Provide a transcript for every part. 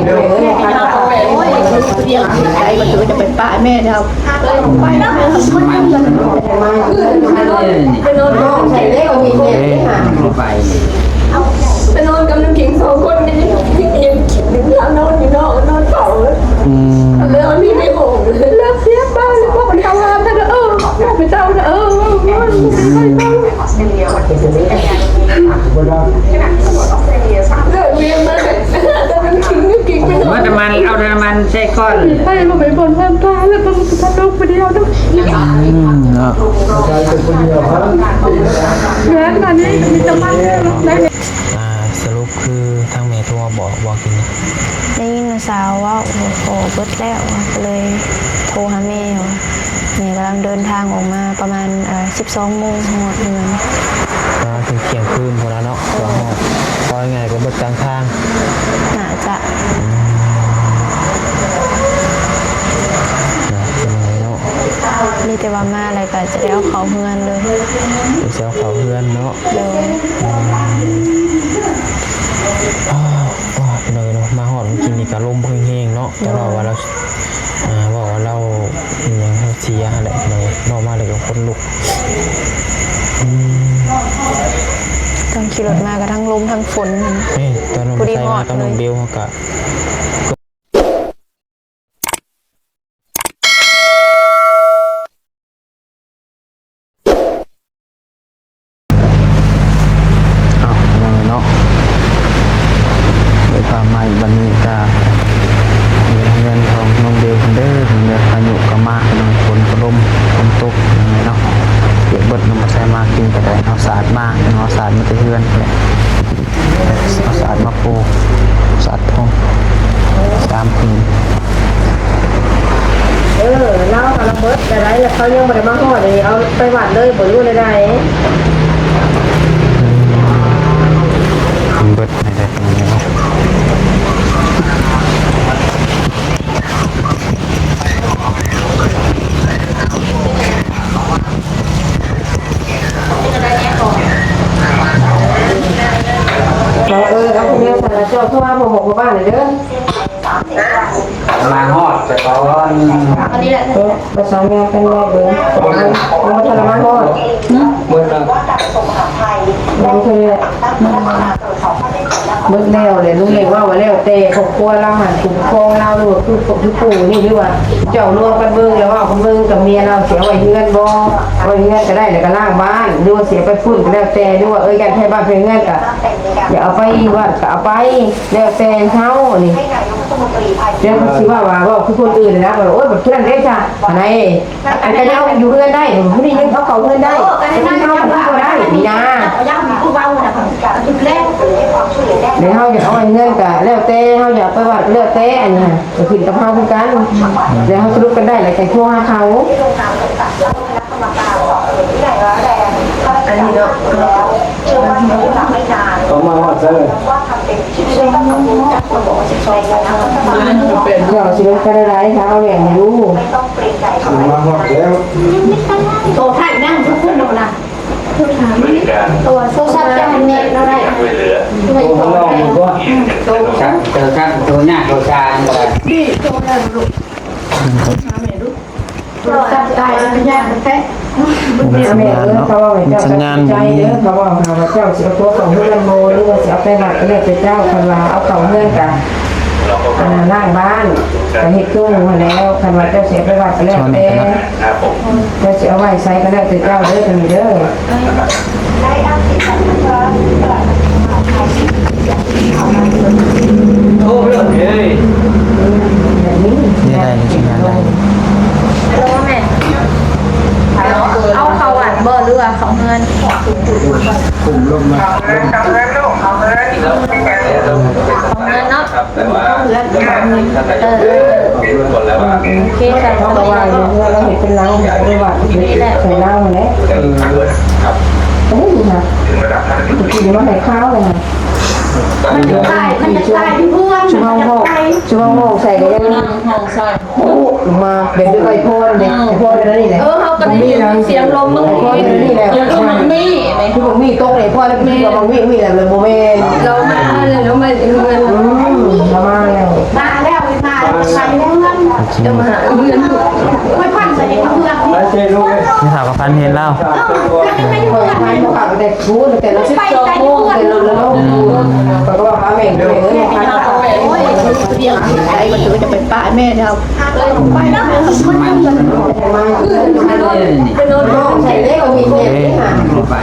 เลยเดียวใจมันถือจะเป็นป้าแม่เราเลยไปแล้วแม่ทำคนทำกันไปนอนใส่เล็กมีเด็กค่ะไปนอนกับน้ำขิงสองคนนี่ยังคิดถึงเรานอนอยู่นอกนอนเฝ้าแล้วนี่ไม่หงเลยแล้วเสียบ้านแล้วก็มันทำงานแต่ไปเจ้าเเรียนมาแต่มันขิงไปนอน น้ำมันเอาน้ำมันใส่ก้อนให้มาไปบนบ้านตาแล้วต้องทำลูกไปเดียวต้องแม่ตอนนี้มีจะมันได้สรุปคือทางแม่โทรมาบอกกินได้ยินสาวว่าโอ้โหเบิดแล้วก็เลยโทรหาแม่ว่าแม่กำลังเดินทางออกมาประมาณ12 โมงหอดเมืองถึงเที่ยงคืนพอแล้วเนาะตัวหอดพอยังไงก็เบิดกลางทางน่าจะนี่แต่ว่ามาอะไรก็จะได้เอาเขาเพื่อนเลยเสียเขาเพื่อนเนาะเลยเลยเนาะมาหอดกินนี่ก็ลมเพ่งๆเนาะแต่ว่าเราอย่างเชียร์อะไรเลยนอกมาเลยกับคนลุกต้องขี่รถมาก็ทั้งลมทั้งฝนตอนนั้นใส่มาตอนนั้นเบลเขาก็วันนี้ก็เงินของน้องเบลคนเด้อเงินอายุก็มากน้องฝนก็ลมฝนตกยังไงเนาะเก็บเบิดน้ำใส่มากินก็ได้เอาสาดมากเอาสาดมาจะเฮือนเลยเอาสาดมาปูสาดทอง3 ปีเล่ากับระเบิดอะไรแล้วเขายังไม่ได้มาห่อเลยเอาไปหวานเลยบ่รู้ได้เบิดในได้ตรงนี้เนาะเอาคนเดียวแต่ละเจ้าเข้ามาหกบ้านเลยเด้อมาฮอดแต่ตอนนี้แหละประสานงานกันได้เลยเอามาทรมานฮอดเมื่อเราเราเคยเมื่อแล้วเลยลุงเล็กว่าแล้วแต่ครอบครัวเราหันกลุ่มครองเราหรือคือปู่นี่หรือว่าเจ้ารวมกันเบิ่งแล้วว่าคนเบิ่งกับเมียเราเสียไว้เฮือนบ่ไว้เฮือนก็ได้แล้วก็ล่างบ้านหรือว่าเสียไปพุ่นก็แล้วแต่หรือว่ากันให้บ้านเพื่อนก็อย่าเอาไปวัดก็เอาไปแล้วแต่เขานี่เดี๋ยวสิว่าคือคนอื่นนะโอ้ยแบบเพื่อนได้จ้ะอะไรอันก็ยังอยู่เพื่อนได้ผู้นี้ยังเขาเพื่อนได้ที่เขาก็ได้นี่นะเดี๋ยวเขาอยากเอาเงินกับแล้วแต่เขาอยากไปวัดแล้วแต่อันนี้จะขึ้นกับเขาเหมือนกันเดี๋ยวเขาสรุปกันได้แล้วแต่ทั่วเขาอันนี้เนาะก็มาฮอดเจอเป็นเราสิเป็นกันได้ค่ะเอาอย่างนี้รู้มาฮอดแล้วโตถ่ายนั่งทุกคนหมดนะตัวโซซับจะมันเน็ตเราได้ตัวข้างนอกมันก็ครับเจอครับตัวหน้าตัวชานี่ตัวอะไรลูกตัวซับตายมันยากมันแท้เขาว่าเจ้าใจเด้อเขาว่าเจ้าสิเอาตัวของเพื่อนโมหรือว่าสิเอาไปหลักเรียกเป็นเจ้าคันว่าเอาของเพื่อนกันล่างบ้านแต่เห็ดตู้มาแล้วคันว่าเจ้าเสียไปวัดก็แล้วแต่เจ้าเสียไว้ใส่ก็แล้วแต่เจ้าเด้อกันเด้อโอ้เรื่องนี้แบบนี้นี่ได้จริงๆได้เอาเขาหวานเบอร์เรือของเงินกลุ่มลงมาของเงินเนาะแต่ว่าโอเคใส่เราว่าเราเห็นเป็นเราไม่ว่าใส่เราเนี่ยครับโอ้ยนะกินมาใส่ข้าวเลยนะมันจะใส่เพื่อนช่วงโมงใส่ก็ยังโอ้มาเป็นด้วยไอโฟนเนี่ยไอโฟนนี่แหละเขาก็ได้ยินเสียงลมมึงนี่แหละมีโต๊ะเลยพ่อแล้วมีกับบางมีแหละเลยโมเมนต์เรามาเลยเรามาเงิน มาแล้ว มาแล้วมาใส่เงิน จะมาหาเงิน ไม่พันใส่เงินเพื่อน ไปเจลูก นี่ถามกับพันเห็นแล้ว ไม่อยู่ เปิด กัน ไฟมาขับแต่ชูแต่ละ10 ชั่วโมงแต่ละโลกก็ว่าพาแม่งด้วยพัน โอ้ยเดี๋ยวใจมันถือจะเป็นป้าแม่เราไปแล้วแม่ทำมัน มาเป็นโน้ตใส่เล็กมีเด็กค่ะ ไป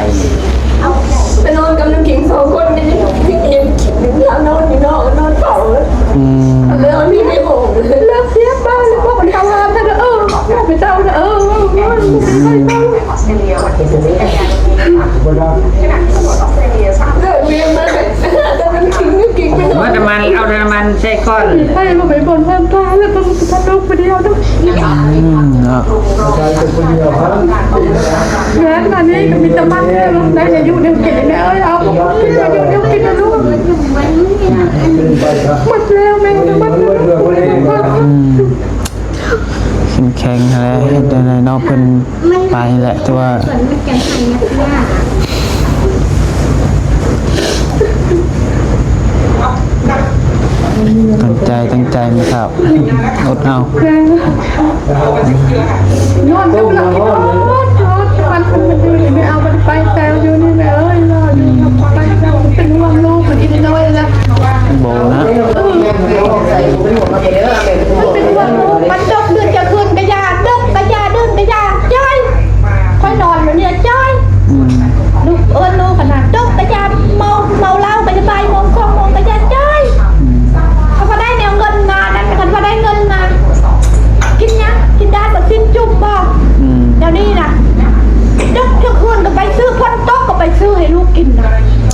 ไปนอนกับน้ำขิง2 คนนี่พี่เองแล้วนอนอยู่นอกนอนเฝ้า อืม แล้วนี่ไม่โหงแล้วเสียบ้านแล้วพวกมันทำงานแต่ไปเจ้าเวียนมาแต่มันขิงไปนอน ว่าน้ำมันเอาน้ำมันใส่ก้อน ให้มาไปบนบ้านตาแล้วต้องพัดลมไปเดียวด้วย เนาะ งานมานี่ก็มีตะมันเนี่ยลูกได้จะอยู่เดียวกินแม่เอ้ยเอาอยู่เดียวกินนะลูกหมดแล้วแม่ตะมัน เข้มแข็งอะไรเฮ็ดได้เนาะเพิ่นไปแหละแต่ว่าตั้งใจนะครับอดเอา นอนกับหลังนอนมันอยู่ไม่เอามันไปแซวอยู่นี่แม่เอ้ยรออยู่ไปแซวเป็นห่วงลูกมันอีกน้อยแล้ว โบนะ ใส่เป็นหัวมาเด้อแม่เป็นหัว เป็นวันลูกมันดกเดือนจะคืนกระยาดกกระยาดื้อกระยาจ้อยค่อยนอนอยู่เนี่ยจ้อย อืม ลูกลูกขนาดดกกระยาเมาเหล้าไปจะไปมองคองมองกระยาจ้อยเขาพอได้แนวเงินงานนั้นเขาพอได้เงินงานกินยังกินได้แบบสิ้นจุ่มบ่ อืม เดี๋ยวนี้นะดกทุกคนก็ไปซื้อพ่นโต๊ะก็ไปซื้อให้ลูกกินนะ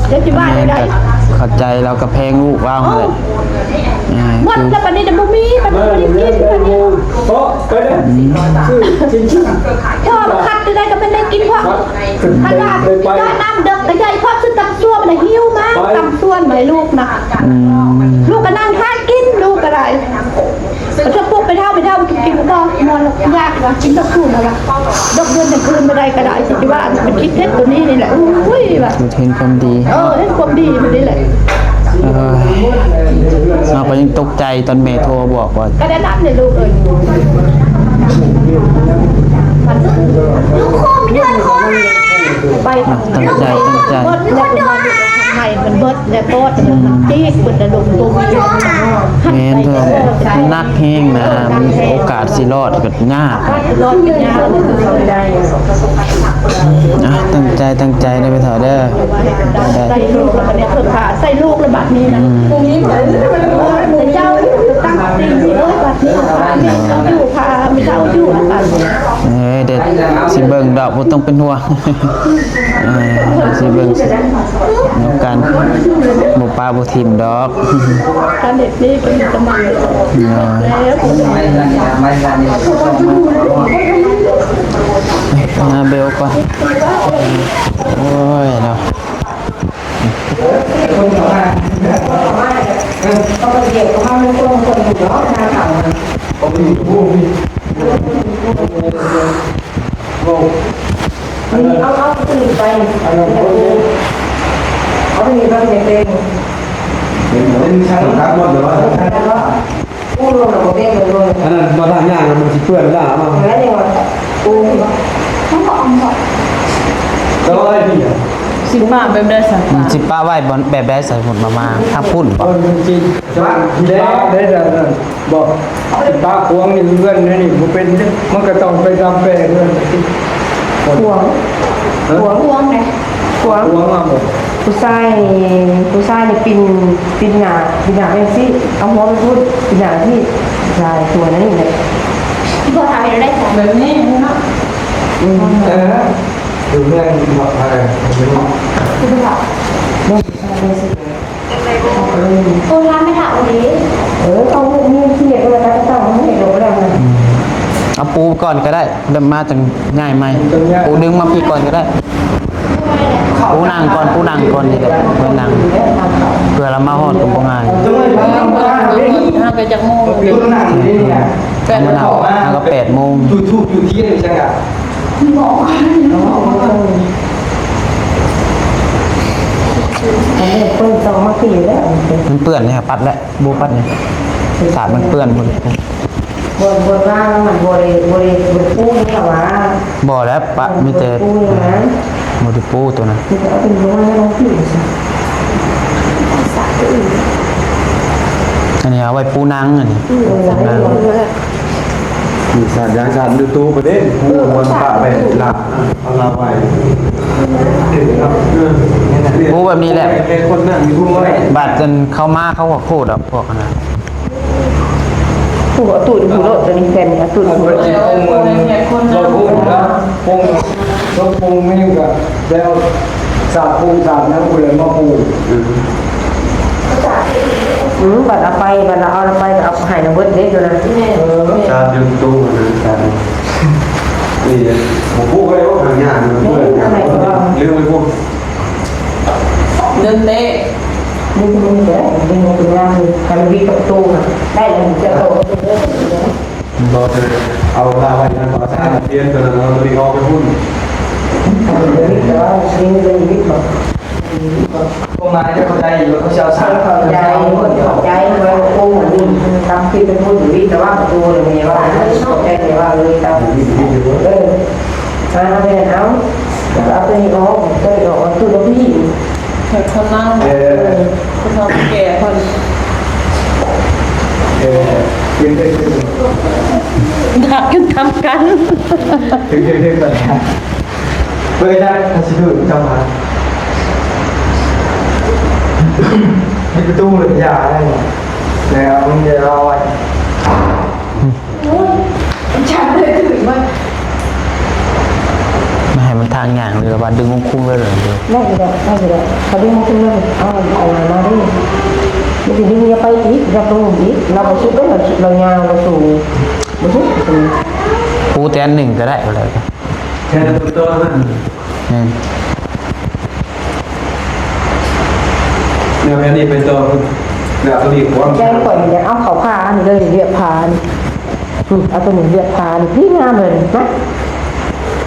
เดี๋ยวจะบ้าน แม่ ได้ ก็เข้าใจเราก็แพงลูกว่างเลย หมดแล้วปันนี้จะบ่มีปันนี้กินปันนี้ โต๊ะไปเลยชื่อจริง พ่อมาคัดจะได้ก็ไม่ได้กินเพราะขนาดได้น้ำเด็กก็ใหญ่พ่อซื้อตำซัวมาหิ้วมาตำซัวมาให้ลูกนะ อืม ลูกก็นั่งทานกินลูกก็ได้ถ้าพวกไปเท่ากินก็นอนยากนะกินตะคูนอะไรดอกเดือนจะคืนไม่ได้ก็ได้สิว่ามันคิดเพชรตัวนี้นี่แหละอุ้ยแบบ คือเทนความดี เห็นความดีมันนี่แหละ เราก็ยังตกใจตอนเมโทรบอกว่า ก็ได้รับเลยลูกเอ้ยลูกโคมเดือนโคมไป ตั้งใจ เบิดแล้วก็มาอยู่ทำไมมันเบิดแล้วก็มันจี๊ดมันจะลงตัวมี แม่นเธอนักแห้งนะมันโอกาสสิรอดก็ยาก รถเป็นยา ตั้งใจได้ไปเถอะเด้อได้ ใส่ลูกแล้วก็เนี่ยเพิ่มขาใส่ลูกระบาดนี้นะตรงนี้เหมือนแต่เจ้าตั้งตีนที่เลยบัดนี้พาเนี่ยเจ้าอยู่พาไม่เจ้าอยู่นะบัด เด็ดสิเบิ่งดอกบ่ต้องเป็นห่วงสิเบิ่งสินกกันบ่ปลาบ่ทิ่มดอก การเด็ดนี่เป็นสมัยแล้ว มาเบลก่อนโอ้ยเนาะ ก็มาเกี่ยวกับมันคนอยู่เนาะทางเขา เอาตื่นไปเอาไปมีบ้านเต็ม เป็นช่างครับหมดเลยว่า กู้รวมระบบเต็มเลย อันนั้นมาทำงานมันสิเพื่อนได้มา แล้วยังไงกู้ ก็ไอ้พี่ สิมาแบบได้สัก สิป้าไว้บนแบบได้ใส่หมดมาถ้าพุ่นบ่ จริงใช่ไหมได้แต่บอกป้าควงนี่เพื่อนนี่มันเป็นมันก็ต้องไปทำแปลงเพื่อน ห่วง ห่วงไง ห่วง ควงมาหมด ผู้ชายนี่ปินหนาเป็นสิเอาหัวไปพูดปินหนาที่ชายตัวนั้นนี่แหละ ที่พ่อทำให้เราได้ของ แบบนี้เนาะ ดูเรื่องอะไร โอนร้านไม่ถามวันนี้ เอาเงี้ยที่เวลาตั้งไม่เห็นรู้แล้วนะ เอาปูก่อนก็ได้เดิมมาจังง่ายไหมปูดึงมาพี่ก่อนก็ได้ปูนั่งก่อนนี่แหละเพื่อนั่งเพื่อเรามาฮอดกับบ่ง่าย ห้าไปจากโมง ดูหนังนี่เนี่ย มานั่งแล้วก็8 โมง ยูทูบอยู่ที่ไหนจังอ่ะ โ อันนี้คนต้องมาขี่แล้ว มันเปื้อนเนี่ยปัดแล้วบูปัดเนี่ยสาดมันเปื้อนหมด บนร่างมันบริปูนี่หรอวะ บ่แล้วปะมีแต่ ปูนี่นะ โมดิปูตัวนั้น คือเอาเป็นยังไงลองขี่สิ อันนี้เอาไว้ปูนังอันนี้ มีสารยางสารดูตู้ประเด็นผู้มันปะไปหลักเอาลาไว้ ปูแบบนี้แหละ คนนั่งอยู่ผู้ไว้ บาดจนเข้ามาเขาก็โคตรอ่ะพวกนั้น ปูตูดหูโลดตัวนี้แฟนตูดหูโลด เราพุ่งนะพุ่งเราพุ่งไม่อยู่กับแล้วสาดพุ่งสาดน้ำกูเลยมาพุ่ง บัดเอาไปบัดเอาไปเอาหายน้ำเบิดเด็กเลยนะ ชาดึงตู้นะชานี่ผมพูดไปว่าทางยากนะเพื่อนเรื่องไม่พูด นี่มันเด้ดึงมาถึงงานเลยทำวิประตูนะได้เลยจะโต เราจะเอาลาไว้นะภาษาเรียนกันเราจะเอาไปพูด แต่ว่าดึงเป็นวิประ พวกนายจะเข้าใจอยู่เขาเชี่ยวชาญ เข้าใจว่าปูนี่ทำที่เป็นพูดวิแต่ว่าประตูเลยมีว่าเข้าใจเลยว่าเลยตามเอาไปเอาเอาไปออกตู้รถพี่ คนนั่งคนทำแก่คน เรียนได้ถึง ดักกันทำกัน ถึงกันเพื่อได้ทัศน์ดูจำมาให้ประตูหรือยาอะไรแล้วมึงจะรอไว้ ฉันเลยถึงว่า ไม่ให้มันทางอย่างเลยว่าดึงคุ้มเลยเลย ได้อยู่แล้วเขาเรียกมันขึ้นเลยเอามาดิมันจะดึงอย่าไปอีกอย่าตรงอีกเราไปชุดเรายาวเราสูงไม่ใช่ ปูแตนหนึ่งก็ได้ไปเลย แค่ตัวนั่น นี่ เนี่ยแม่นี่เป็นตัวเดี๋ยวรีบว่า แจ้งก่อนอย่าเอาเขาพาเลยเรียบพานเอาตัวหนึ่งเรียบพานพี่งามเลยนะ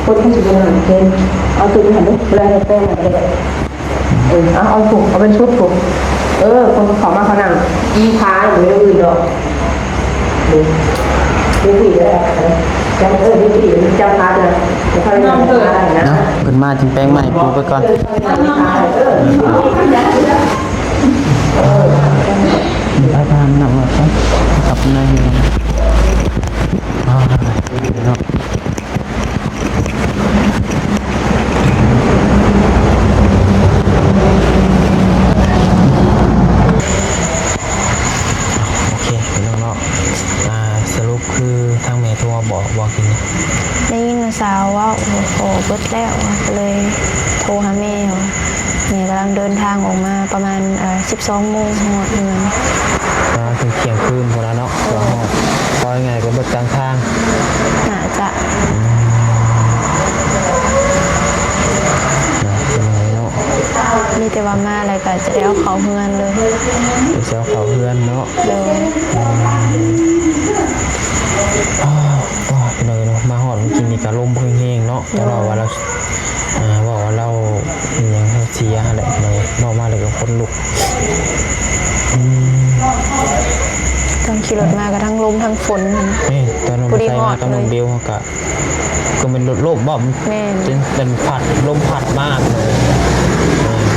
คนที่สุดเลยเกณฑ์เอาตัวนี้หันด้วยแรงแป้งอะไรเอาถูกเอาเป็นชุดถูกคนขอมาเขานั่งมีพาหรืออื่นดอกดูผีเลยจำดูผีจำพาเลยจะพาไปทำอะไรนะ เนาะเป็นมาจิ้มแป้งใหม่ปูไปก่อนไปทางหนักเลยครับกับนายเนาะโอเคพี่น้องเนาะสรุปคือทางแม่โทรมาบอกกิน ได้ยินสาวว่าโอ้เบิดแล้วก็เลยโทรหาแม่ว่าแม่กำลังเดินทางออกมาประมาณ12 โมงหอดเมือง ก็ถึงเที่ยงคืนพอแล้วเนาะก็พอยังไงก็เบิดกลางทาง น่าจะ เนาะ มีแต่ว่ามาอะไรก็จะได้เอาเขาเฮือนเลย ไปเซลเขาเพื่อนเนาะ เลย ก็เป็นเลยเนาะมาหอดกินนี่ก็ลมเพิ่งแห้งเนาะแต่เราว่าเราบอกว่าเรายังเสียอะไรเลยนอกมาเลยก็คนลุก ต้องขี่รถมาก็ทั้งลมทั้งฝน นี่ตอนน้องใส่มากับน้องเบลเขาก็เป็นรถโลบบ่อม แม่ เป็นผัดลมผัดมากเลย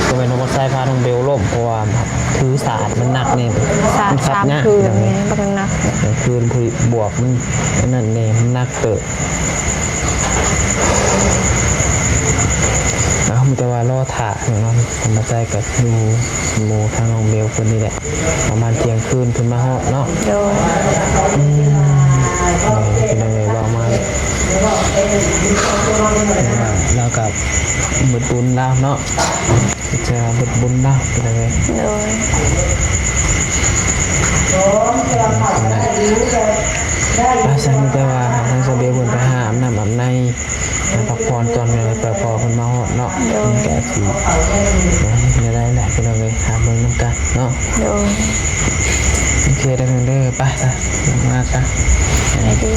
ก็เป็นน้องใส่พาน้องเบลล่มเพราะว่าถือศาสตร์มันหนักนี่ สามคืนไงบางนัก คืนบวกมันนั่นเนี่ยมันหนักเกิดแล้วมันจะว่าล่อถาอย่างนั้นธรรมใจกับดูโมทางน้องเบลคนนี้แหละประมาณเที่ยงคืนขึ้นมาฮอดเนาะ โดย เป็นยังไงบ้างมาแล้วกับบุญบุญแล้วเนาะจะบุญบุญแล้วเป็นยังไง โดย อาจารย์แต่ว่าทางโซเบียบุญไปหาอาบน้ำอาบในพักผ่อนก่อนเลยไปพอคนมาหอดเนาะแกสีจะได้แหละเป็นยังไงหาเมืองน้ำกันเนาะ โดย โอเคได้เงินเด้อไปมาจ้ะ ไอดี